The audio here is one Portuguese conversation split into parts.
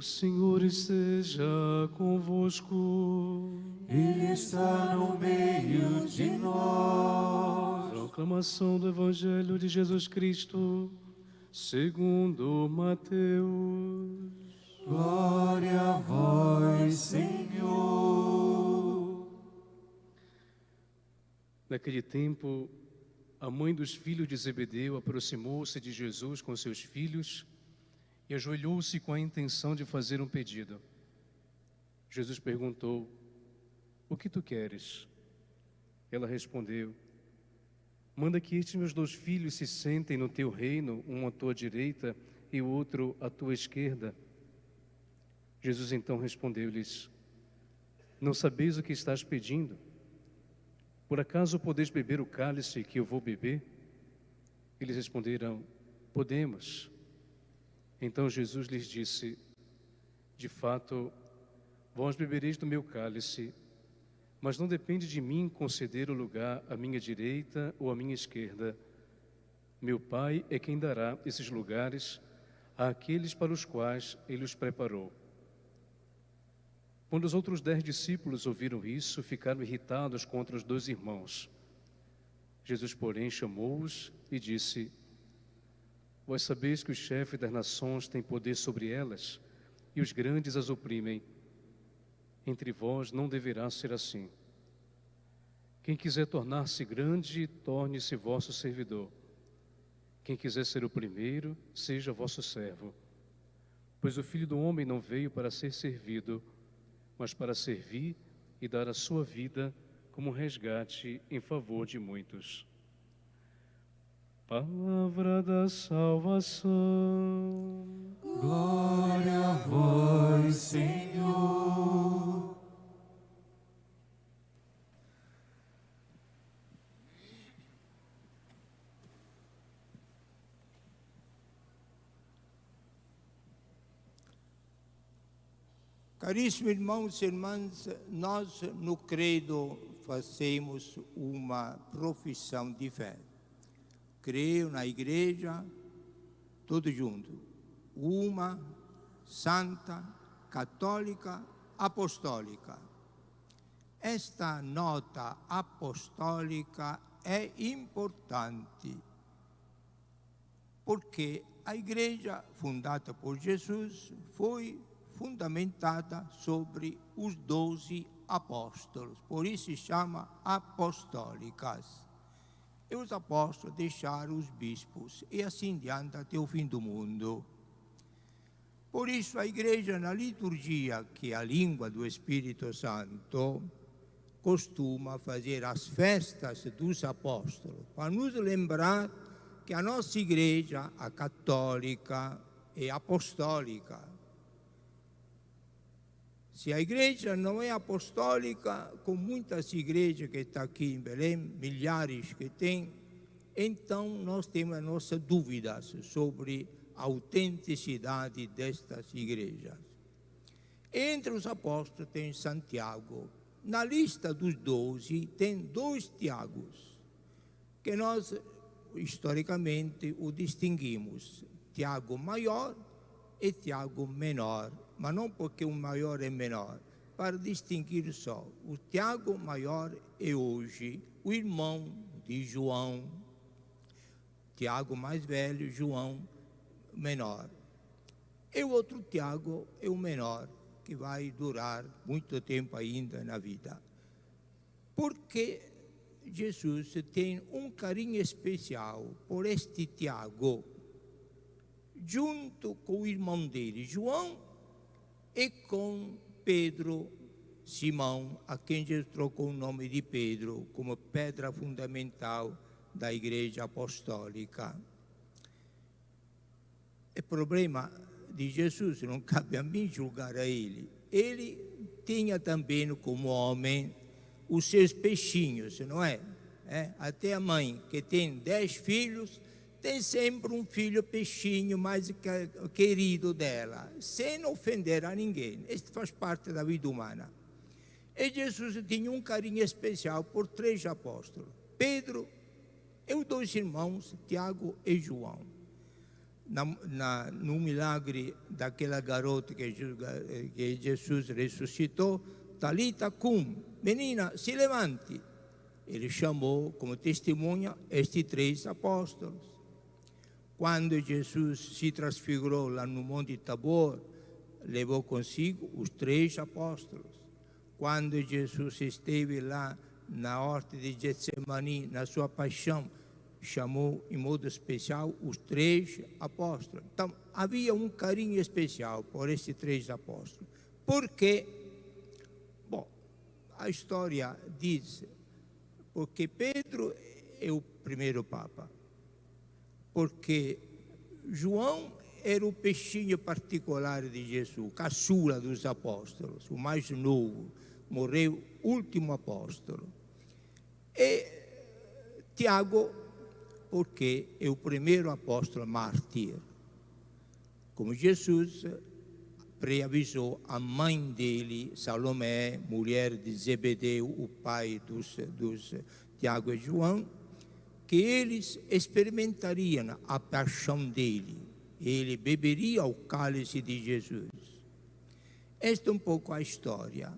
O Senhor esteja convosco. Ele está no meio de nós. Proclamação do Evangelho de Jesus Cristo, segundo Mateus. Glória a vós, Senhor. Naquele tempo, a mãe dos filhos de Zebedeu aproximou-se de Jesus com seus filhos e ajoelhou-se com a intenção de fazer um pedido. Jesus perguntou: "O que tu queres?" Ela respondeu: "Manda que estes meus 2 filhos se sentem no teu reino, um à tua direita e o outro à tua esquerda." Jesus então respondeu-lhes: "Não sabeis o que estás pedindo? Por acaso podeis beber o cálice que eu vou beber?" Eles responderam: "Podemos." Então Jesus lhes disse: "De fato, vós bebereis do meu cálice, mas não depende de mim conceder o lugar à minha direita ou à minha esquerda. Meu Pai é quem dará esses lugares àqueles para os quais Ele os preparou." Quando os outros 10 discípulos ouviram isso, ficaram irritados contra os 2 irmãos. Jesus, porém, chamou-os e disse: "Vós sabeis que os chefes das nações têm poder sobre elas, e os grandes as oprimem. Entre vós não deverá ser assim. Quem quiser tornar-se grande, torne-se vosso servidor. Quem quiser ser o primeiro, seja vosso servo. Pois o Filho do Homem não veio para ser servido, mas para servir e dar a sua vida como resgate em favor de muitos." Palavra da salvação. Glória a vós, Senhor. Caríssimos irmãos e irmãs, nós no credo fazemos uma profissão de fé. Creio na igreja, todos juntos, uma, santa, católica, apostólica. Esta nota apostólica é importante, porque a igreja fundada por Jesus foi fundamentada sobre os 12 apóstolos, por isso se chama apostólicas. E os apóstolos deixaram os bispos, e assim diante até o fim do mundo. Por isso a igreja na liturgia, que é a língua do Espírito Santo, costuma fazer as festas dos apóstolos, para nos lembrar que a nossa igreja, a católica, é apostólica. Se a igreja não é apostólica, com muitas igrejas que estão aqui em Belém, milhares que tem, então nós temos as nossas dúvidas sobre a autenticidade destas igrejas. Entre os apóstolos tem Santiago. Na lista dos 12 tem 2 Tiagos, que nós historicamente o distinguimos, Tiago maior e Tiago menor, mas não porque o maior é menor, para distinguir só. O Tiago maior é hoje o irmão de João, Tiago mais velho, João menor. E o outro Tiago é o menor, que vai durar muito tempo ainda na vida. Porque Jesus tem um carinho especial por este Tiago, junto com o irmão dele, João, e com Pedro, Simão, a quem Jesus trocou o nome de Pedro, como pedra fundamental da Igreja Apostólica. O problema de Jesus, não cabe a mim julgar a ele. Ele tinha também, como homem, os seus peixinhos, não é? Até a mãe, que tem 10 filhos, tem sempre um filho peixinho mais querido dela, sem ofender a ninguém. Isso faz parte da vida humana. E Jesus tinha um carinho especial por 3 apóstolos: Pedro e os 2 irmãos, Tiago e João. no milagre daquela garota que Jesus ressuscitou, Talita cum, menina, se levante. Ele chamou como testemunha estes 3 apóstolos. Quando Jesus se transfigurou lá no Monte Tabor, levou consigo os 3 apóstolos. Quando Jesus esteve lá na horta de Getsemani, na sua paixão, chamou em modo especial os 3 apóstolos. Então, havia um carinho especial por esses 3 apóstolos. Por quê? Bom, a história diz, porque Pedro é o primeiro Papa, porque João era o peixinho particular de Jesus, caçula dos apóstolos, o mais novo, morreu último apóstolo. E Tiago, porque é o primeiro apóstolo mártir. Como Jesus preavisou a mãe dele, Salomé, mulher de Zebedeu, o pai dos Tiago e João, que eles experimentariam a paixão dele. Ele beberia o cálice de Jesus. Esta é um pouco a história.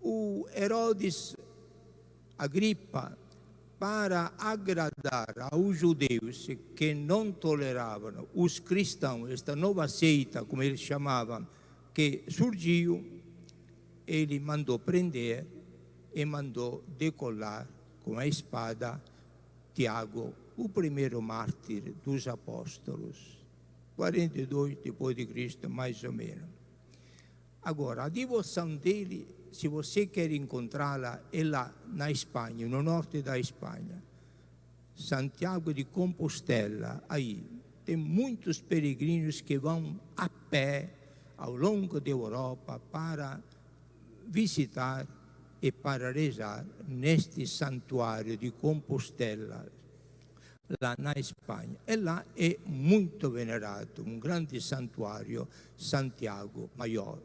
O Herodes Agripa, para agradar aos judeus que não toleravam os cristãos, esta nova seita, como eles chamavam, que surgiu, ele mandou prender e mandou decolar com a espada Tiago, o primeiro mártir dos apóstolos, 42 depois de Cristo, mais ou menos. Agora, a devoção dele, se você quer encontrá-la, é lá na Espanha, no norte da Espanha. Santiago de Compostela, aí. Tem muitos peregrinos que vão a pé ao longo da Europa para visitar e para rezar neste santuário de Compostela, lá na Espanha. E lá é muito venerado, um grande santuário, Santiago Maior.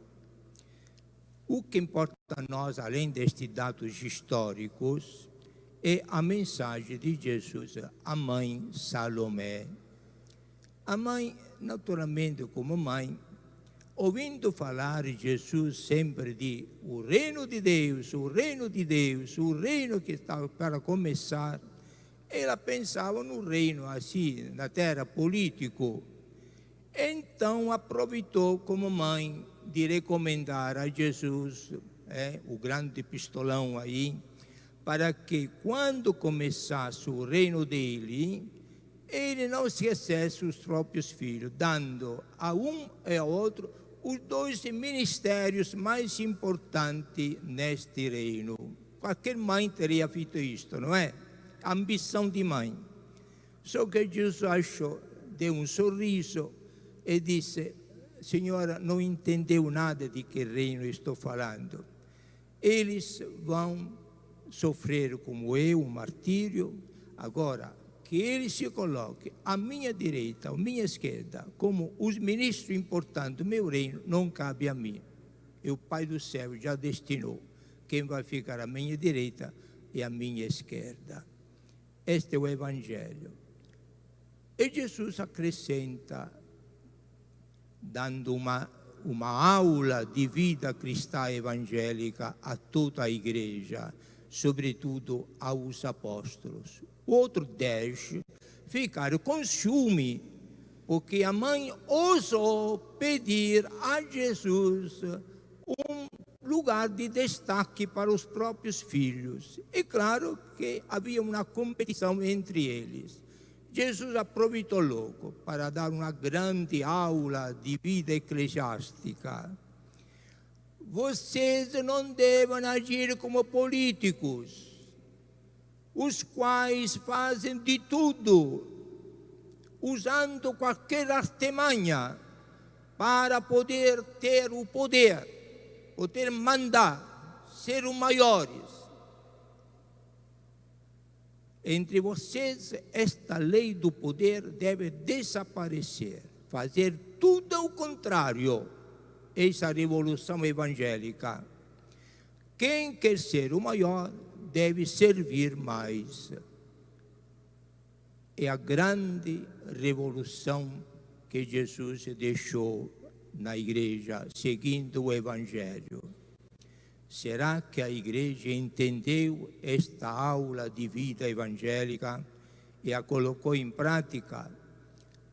O que importa a nós, além destes dados históricos, é a mensagem de Jesus à mãe Salomé. A mãe, naturalmente, como mãe, ouvindo falar de Jesus sempre de o reino de Deus, o reino de Deus, o reino que está para começar, ela pensava no reino assim, na terra político. Então aproveitou como mãe de recomendar a Jesus, o grande pistolão aí, para que quando começasse o reino dele, ele não esquecesse os próprios filhos, dando a um e a outro os 2 ministérios mais importantes neste reino. Qualquer mãe teria feito isto, não é? Ambição de mãe. Só que Jesus achou, deu um sorriso e disse: Senhora, não entendeu nada de que reino estou falando. Eles vão sofrer como eu, um martírio. Agora, que eles se coloquem à minha direita, à minha esquerda, como os ministros importantes do meu reino, não cabe a mim. E o Pai do céu já destinou quem vai ficar à minha direita e à minha esquerda. Este é o Evangelho. E Jesus acrescenta, dando uma aula de vida cristã evangélica a toda a igreja, sobretudo aos apóstolos. Outros 10 ficaram com ciúme, porque a mãe ousou pedir a Jesus um lugar de destaque para os próprios filhos. E claro que havia uma competição entre eles. Jesus aproveitou logo para dar uma grande aula de vida eclesiástica. Vocês não devem agir como políticos, os quais fazem de tudo, usando qualquer artimanha para poder ter o poder mandar, ser os maiores. Entre vocês, esta lei do poder deve desaparecer, fazer tudo ao contrário. Essa revolução evangélica. Quem quer ser o maior deve servir mais. é a grande revolução que Jesus deixou na igreja, seguindo o Evangelho. Será que a igreja entendeu esta aula de vida evangélica e a colocou em prática?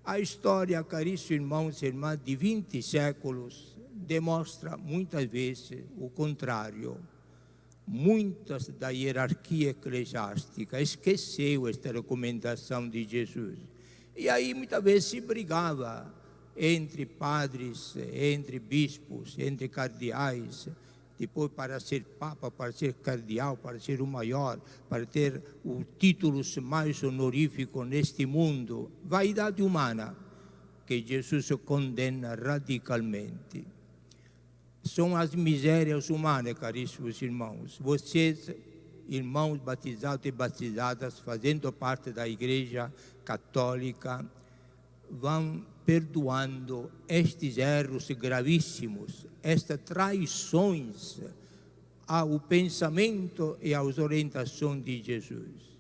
A história, caríssimos irmãos e irmãs, de 20 séculos demonstra muitas vezes o contrário. Muitas da hierarquia eclesiástica esqueceu esta recomendação de Jesus. E aí muitas vezes se brigava entre padres, entre bispos, entre cardeais, depois para ser papa, para ser cardeal, para ser o maior, para ter os títulos mais honoríficos neste mundo. Vaidade humana, que Jesus condena radicalmente. São as misérias humanas, caríssimos irmãos. Vocês, irmãos batizados e batizadas, fazendo parte da Igreja Católica, vão perdoando estes erros gravíssimos, estas traições ao pensamento e às orientações de Jesus.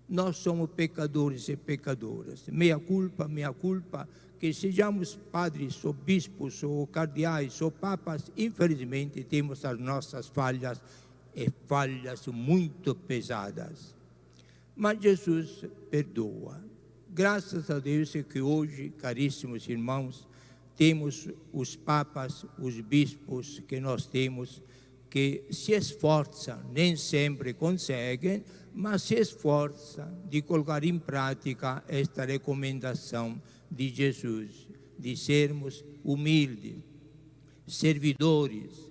Nós somos pecadores e pecadoras. Meia culpa, que sejamos padres ou bispos ou cardeais ou papas, infelizmente temos as nossas falhas e falhas muito pesadas. Mas Jesus perdoa. Graças a Deus que hoje, caríssimos irmãos, temos os papas, os bispos que nós temos, que se esforçam, nem sempre conseguem, mas se esforçam de colocar em prática esta recomendação de Jesus, de sermos humildes, servidores.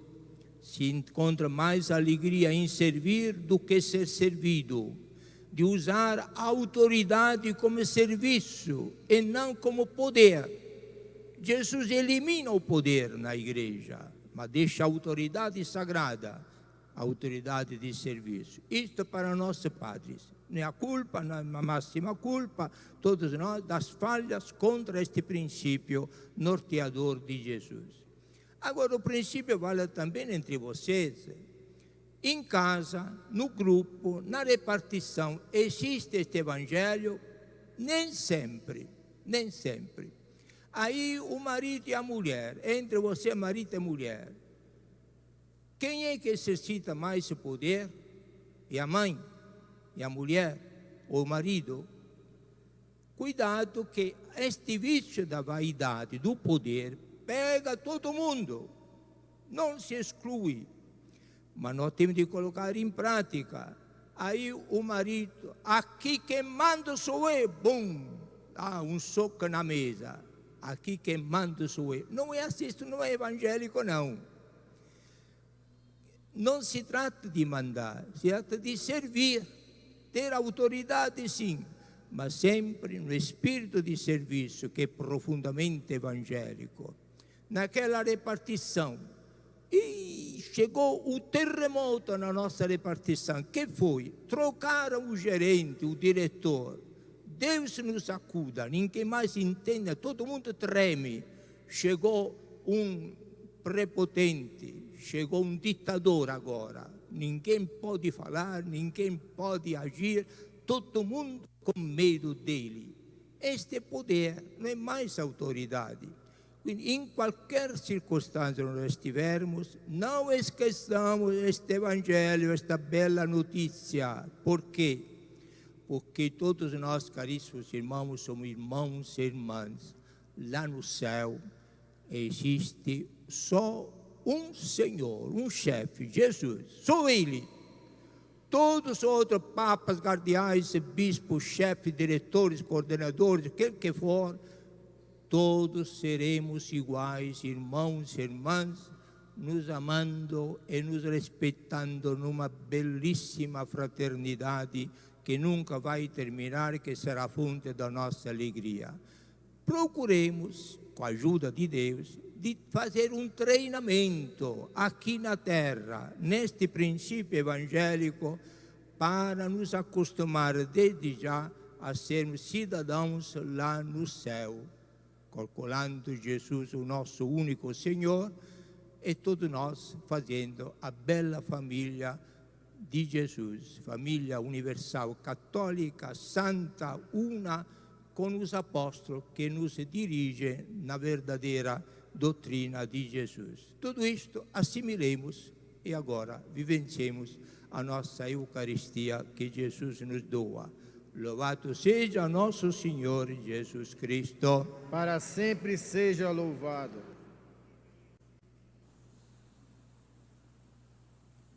Se encontra mais alegria em servir do que ser servido, de usar a autoridade como serviço e não como poder. Jesus elimina o poder na igreja, mas deixa a autoridade sagrada, a autoridade de serviço. Isto para nós padres. Nem a culpa, nem a máxima culpa, todos nós, das falhas contra este princípio norteador de Jesus. Agora, o princípio vale também entre vocês. Em casa, no grupo, na repartição, existe este evangelho? Nem sempre. Aí o marido e a mulher, entre você, marido e mulher, quem é que exercita mais o poder? É a mãe? É a mulher? Ou o marido? Cuidado que este vício da vaidade, do poder, pega todo mundo. Não se exclui. Mas nós temos de colocar em prática. Aí o marido, aqui quem manda sou eu, bum, dá um soco na mesa. Aqui quem manda sou eu. Não é assim, isso não é evangélico, não. Não se trata de mandar, se trata de servir, ter autoridade sim, mas sempre no espírito de serviço, que é profundamente evangélico. Naquela repartição, e chegou o terremoto na nossa repartição. Que foi? Trocaram o gerente, o diretor. Deus nos acuda, ninguém mais entende, todo mundo treme. Chegou um prepotente, chegou um ditador agora. Ninguém pode falar, ninguém pode agir, todo mundo com medo dele. Este poder não é mais autoridade. Em qualquer circunstância nós estivermos, não esqueçamos este evangelho, esta bela notícia. Por quê? Porque todos nós, caríssimos irmãos, somos irmãos e irmãs. Lá no céu existe só um Senhor, um chefe, Jesus, só Ele. Todos os outros papas, cardeais, bispos, chefes, diretores, coordenadores, quem que for, todos seremos iguais, irmãos e irmãs, nos amando e nos respeitando numa belíssima fraternidade que nunca vai terminar, que será a fonte da nossa alegria. Procuremos, com a ajuda de Deus, de fazer um treinamento aqui na terra, neste princípio evangélico, para nos acostumar desde já a sermos cidadãos lá no céu, calculando Jesus, o nosso único Senhor, e todos nós fazendo a bela família di Gesù, famiglia universal cattolica, santa, una, con os apóstolos que nos dirige na verdadeira doutrina de Jesus. Tudo isto assimilemos e agora vivenciemos a nossa Eucaristia que Jesus nos doa. Louvado seja nosso Senhor Jesus Cristo. Para sempre seja louvado.